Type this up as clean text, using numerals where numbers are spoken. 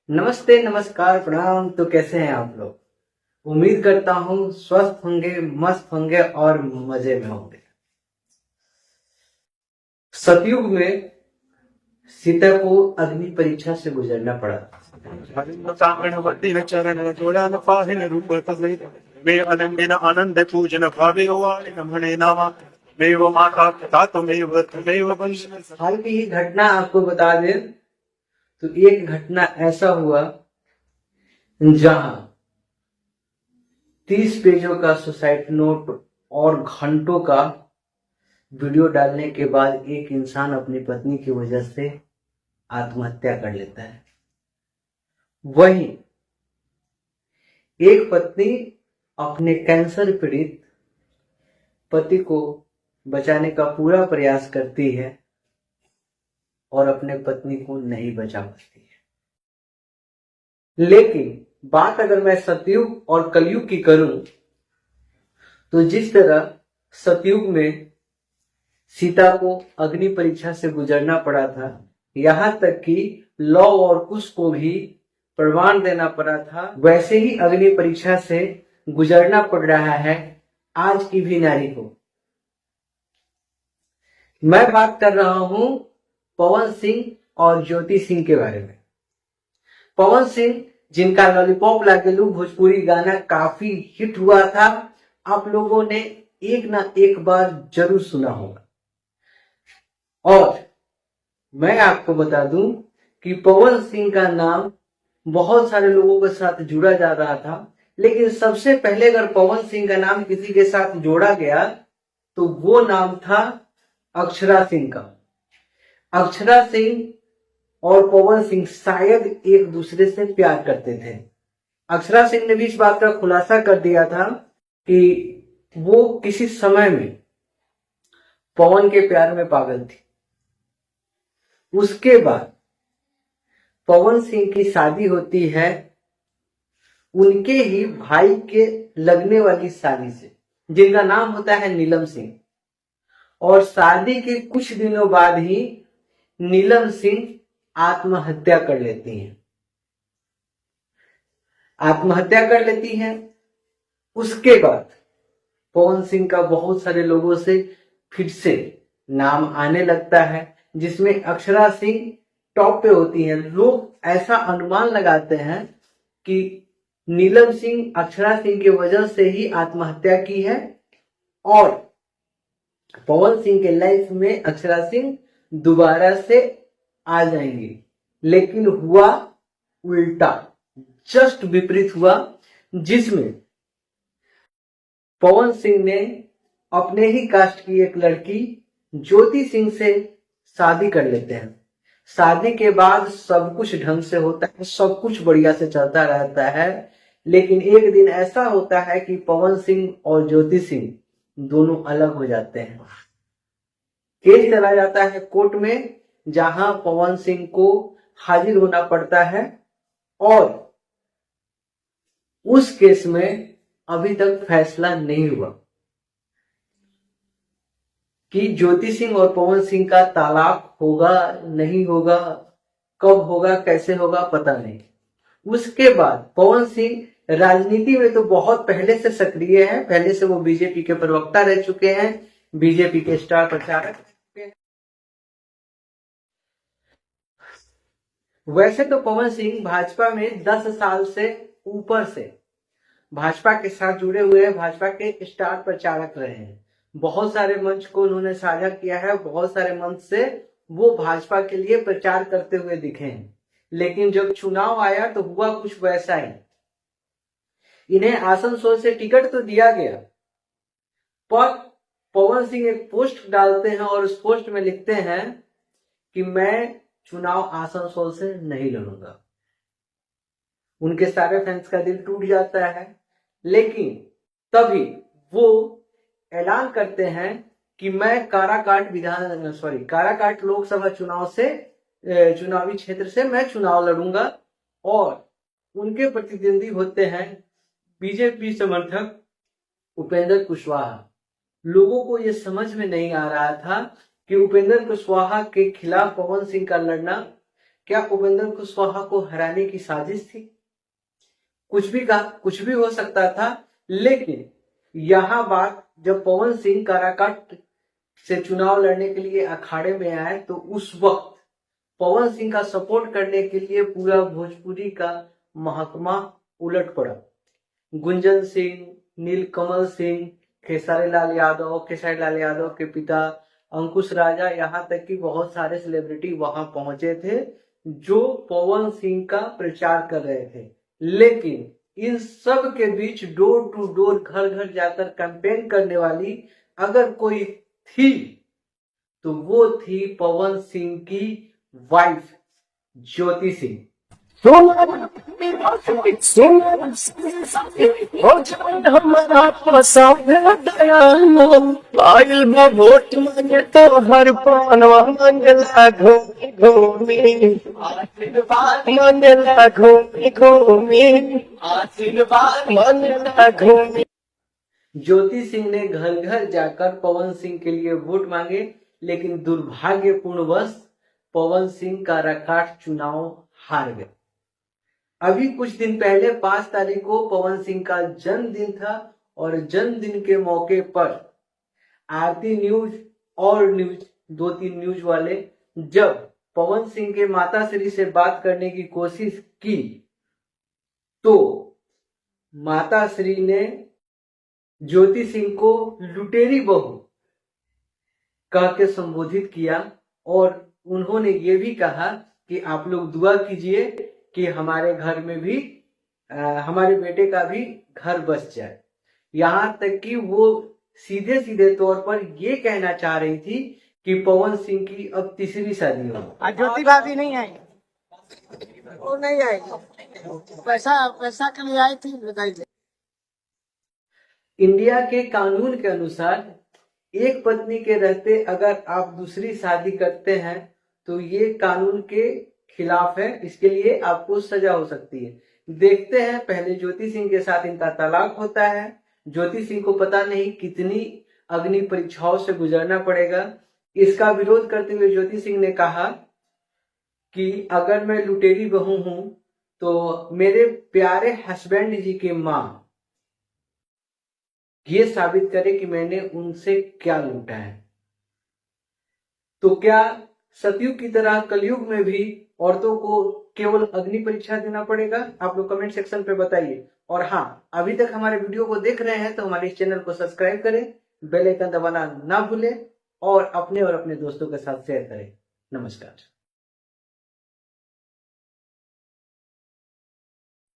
नमस्ते, नमस्कार, प्रणाम। तो कैसे हैं आप लोग? उम्मीद करता हूँ स्वस्थ होंगे, मस्त होंगे और मजे में होंगे। सतयुग में सीता को अग्नि परीक्षा से गुजरना पड़ा। चरण जोड़न पाहिन रूप वे अनंगिन आनंद पूजन भावे रमणे नामा मेव माता पिता तुमेव तुमेव वंश। हाल की ही घटना आपको बता दें तो एक घटना ऐसा हुआ जहां 30 पेजों का सुसाइड नोट और घंटों का वीडियो डालने के बाद एक इंसान अपनी पत्नी की वजह से आत्महत्या कर लेता है। वहीं एक पत्नी अपने कैंसर पीड़ित पति को बचाने का पूरा प्रयास करती है और अपने पत्नी को नहीं बचा पाती है। लेकिन बात अगर मैं सतयुग और कलयुग की करूं तो जिस तरह सतयुग में सीता को अग्नि परीक्षा से गुजरना पड़ा था, यहां तक कि लौ और कुश को भी प्रमाण देना पड़ा था, वैसे ही अग्नि परीक्षा से गुजरना पड़ रहा है आज की भी नारी को। मैं बात कर रहा हूं पवन सिंह और ज्योति सिंह के बारे में। पवन सिंह जिनका लॉलीपॉप लागेलू भोजपुरी गाना काफी हिट हुआ था, आप लोगों ने एक ना एक बार जरूर सुना होगा। और मैं आपको बता दूं कि पवन सिंह का नाम बहुत सारे लोगों के साथ जुड़ा जा रहा था, लेकिन सबसे पहले अगर पवन सिंह का नाम किसी के साथ जोड़ा गया तो वो नाम था अक्षरा सिंह का। अक्षरा सिंह और पवन सिंह शायद एक दूसरे से प्यार करते थे। अक्षरा सिंह ने भी इस बात का खुलासा कर दिया था कि वो किसी समय में पवन के प्यार में पागल थी। उसके बाद पवन सिंह की शादी होती है उनके ही भाई के लगने वाली शादी से, जिनका नाम होता है नीलम सिंह। और शादी के कुछ दिनों बाद ही नीलम सिंह आत्महत्या कर लेती हैं। उसके बाद पवन सिंह का बहुत सारे लोगों से फिर से नाम आने लगता है, जिसमें अक्षरा सिंह टॉप पे होती हैं। लोग ऐसा अनुमान लगाते हैं कि नीलम सिंह अक्षरा सिंह की वजह से ही आत्महत्या की है और पवन सिंह के लाइफ में अक्षरा सिंह दोबारा से आ जाएंगी। लेकिन हुआ उल्टा, जस्ट विपरीत हुआ, जिसमें पवन सिंह ने अपने ही कास्ट की एक लड़की ज्योति सिंह से शादी कर लेते हैं। शादी के बाद सब कुछ ढंग से होता है, सब कुछ बढ़िया से चलता रहता है। लेकिन एक दिन ऐसा होता है कि पवन सिंह और ज्योति सिंह दोनों अलग हो जाते हैं। केस चला जाता है कोर्ट में, जहां पवन सिंह को हाजिर होना पड़ता है और उस केस में अभी तक फैसला नहीं हुआ कि ज्योति सिंह और पवन सिंह का तलाक होगा नहीं होगा, कब होगा, कैसे होगा, पता नहीं। उसके बाद पवन सिंह राजनीति में तो बहुत पहले से सक्रिय है, पहले से वो बीजेपी के प्रवक्ता रह चुके हैं, बीजेपी के स्टार प्रचारक रह चुके हैं। वैसे तो पवन सिंह भाजपा में 10 साल से ऊपर से भाजपा के साथ जुड़े हुए हैं, भाजपा के स्टार प्रचारक रहे हैं। बहुत सारे मंच को उन्होंने साझा किया है, बहुत सारे मंच से वो भाजपा के लिए प्रचार करते हुए दिखे हैं। लेकिन जब चुनाव आया तो हुआ कुछ वैसा ही। इन्हें आसनसोल से टिकट तो दिया गया, पर पवन सिंह एक पोस्ट डालते हैं और उस पोस्ट में लिखते हैं कि मैं चुनाव आसनसोल से नहीं लड़ूंगा। उनके सारे फैंस का दिल टूट जाता है। लेकिन तभी वो ऐलान करते हैं कि मैं काराकाट लोकसभा चुनाव से चुनावी क्षेत्र से मैं चुनाव लड़ूंगा। और उनके प्रतिद्वंदी होते हैं बीजेपी समर्थक उपेंद्र कुशवाहा। लोगों को यह समझ में नहीं आ रहा था कि उपेंद्र कुशवाहा के खिलाफ पवन सिंह का लड़ना क्या उपेंद्र कुशवाहा को हराने की साजिश थी? कुछ भी कहा, कुछ भी हो सकता था, लेकिन यहां बात जब पवन सिंह काराकाट से चुनाव लड़ने के लिए अखाड़े में आए तो उस वक्त पवन सिंह का सपोर्ट करने के लिए पूरा भोजपुरी का महकमा उलट पड़ा। गुंजन सिंह, नीलकमल सिंह, खेसारी लाल यादव के पिता अंकुश राजा, यहाँ तक कि बहुत सारे सेलिब्रिटी वहां पहुंचे थे जो पवन सिंह का प्रचार कर रहे थे। लेकिन इन सब के बीच डोर टू डोर, घर घर जाकर कैंपेन करने वाली अगर कोई थी तो वो थी पवन सिंह की वाइफ ज्योति सिंह। हमारा पसंद आयल में वोट मांगे तो हर पानवा मंगला घूमी घूमी मंगला घूमी घूमी मंगला घूमी। ज्योति सिंह ने घर घर जाकर पवन सिंह के लिए वोट मांगे, लेकिन दुर्भाग्यपूर्णवश पवन सिंह काराकाट चुनाव हार गए। अभी कुछ दिन पहले 5 तारीख को पवन सिंह का जन्मदिन था और जन्मदिन के मौके पर आरती न्यूज और न्यूज 2-3 न्यूज वाले जब पवन सिंह के माता श्री से बात करने की कोशिश की तो माता श्री ने ज्योति सिंह को लुटेरी बहू कह के संबोधित किया और उन्होंने ये भी कहा कि आप लोग दुआ कीजिए कि हमारे घर में भी हमारे बेटे का भी घर बस जाए। यहाँ तक कि वो सीधे सीधे तौर पर ये कहना चाह रही थी कि पवन सिंह की अब तीसरी शादी हो। ज्योति भाभी नहीं आई, वो नहीं आई, पैसा के लिए आई थी, बताइए। इंडिया के कानून के अनुसार एक पत्नी के रहते अगर आप दूसरी शादी करते हैं तो ये कानून के खिलाफ है, इसके लिए आपको सजा हो सकती है। देखते हैं, पहले ज्योति सिंह के साथ इनका तलाक होता है। ज्योति सिंह को पता नहीं कितनी अग्नि परीक्षाओं से गुजरना पड़ेगा। इसका विरोध करते हुए ज्योति सिंह ने कहा कि अगर मैं लुटेरी बहू हूं तो मेरे प्यारे हस्बैंड जी की मां ये साबित करे कि मैंने उनसे क्या लूटा है। तो क्या सतयुग की तरह कलयुग में भी औरतों को केवल अग्नि परीक्षा देना पड़ेगा? आप लोग कमेंट सेक्शन पे बताइए। और हाँ, अभी तक हमारे वीडियो को देख रहे हैं तो हमारे इस चैनल को सब्सक्राइब करें, बेल आइकन दबाना ना भूलें और अपने दोस्तों के साथ शेयर करें। नमस्कार।